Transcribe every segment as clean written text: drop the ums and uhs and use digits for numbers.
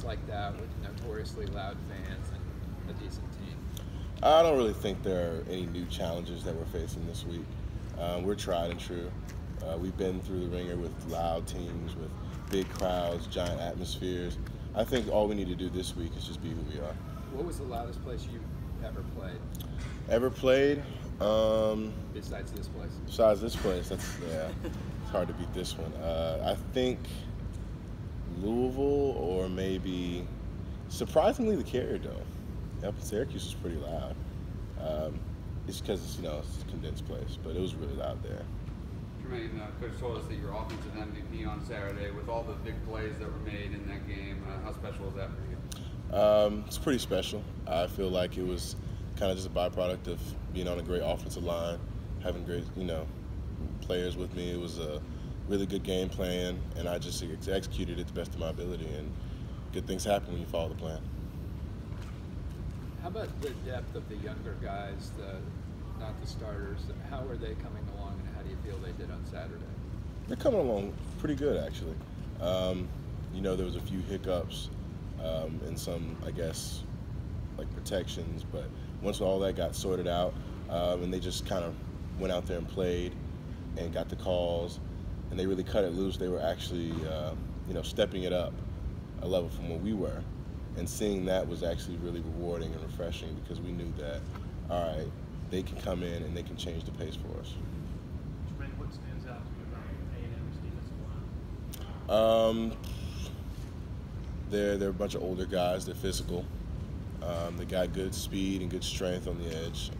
place like that with notoriously loud fans and a decent team? I don't really think there are any new challenges that we're facing this week. We're tried and true. We've been through the ringer with loud teams, with big crowds, giant atmospheres. I think all we need to do this week is just be who we are. What was the loudest place you've ever played? Ever played? Besides this place? Besides this place, yeah, it's hard to beat this one. I think Louisville, or maybe, surprisingly, the Carrier Dome. Yep, Syracuse was pretty loud. It's because it's, it's a condensed place, but it was really loud there. Tremayne, Coach told us that your offensive MVP on Saturday, with all the big plays that were made in that game. How special was that for you? It's pretty special. I feel like it was kind of just a byproduct of being on a great offensive line, having great, players with me. It was a really good game plan, and I just executed it to the best of my ability, and good things happen when you follow the plan. How about the depth of the younger guys, not the starters? How are they coming along, and how do you feel they did on Saturday? They're coming along pretty good, actually. There was a few hiccups and some, I guess, like protections, but once all that got sorted out, and they just kind of went out there and played and got the calls, and they really cut it loose. They were actually, stepping it up a level from where we were. And seeing that was actually really rewarding and refreshing, because we knew that, all right, they can come in and they can change the pace for us. What stands out to you about A&M's defensive line? They're a bunch of older guys. They're physical. They got good speed and good strength on the edge.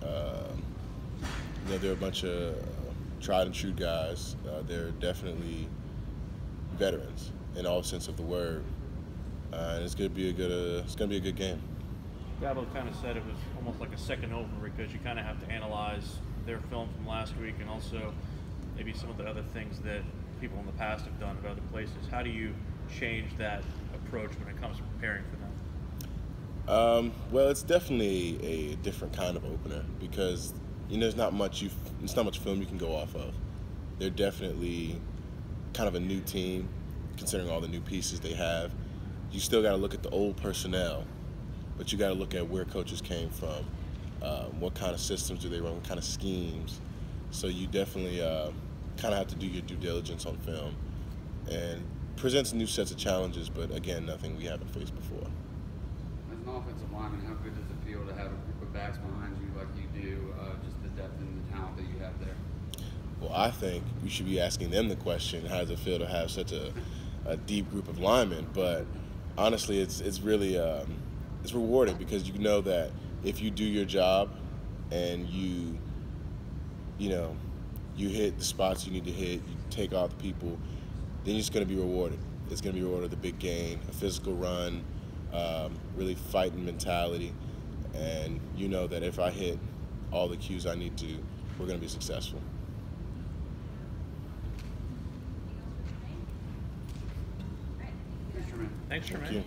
They're a bunch of tried and true guys. They're definitely veterans in all sense of the word. And it's gonna be a good game. Dabo kind of said it was almost like a second opener, because you kind of have to analyze their film from last week, and also maybe some of the other things that people in the past have done at other places. How do you change that approach when it comes to preparing for them? Well, it's definitely a different kind of opener, because there's not much film you can go off of. They're definitely kind of a new team, considering all the new pieces they have. You still got to look at the old personnel, but you got to look at where coaches came from, what kind of systems do they run, what kind of schemes. So you definitely kind of have to do your due diligence on film, and presents new sets of challenges, but again, nothing we haven't faced before. As an offensive lineman, how good does it feel to have a group of backs behind you like you do, just the depth and the talent that you have there? Well, I think we should be asking them the question, how does it feel to have such a deep group of linemen? But honestly, it's really it's rewarding, because you know that if you do your job and you hit the spots you need to hit, you take out the people, then you're just going to be rewarded. It's going to be rewarded with a big gain, a physical run, really fighting mentality, and you know that if I hit all the cues I need to, we're going to be successful. Thanks, Tremayne. Thanks, Tremayne. Thank you.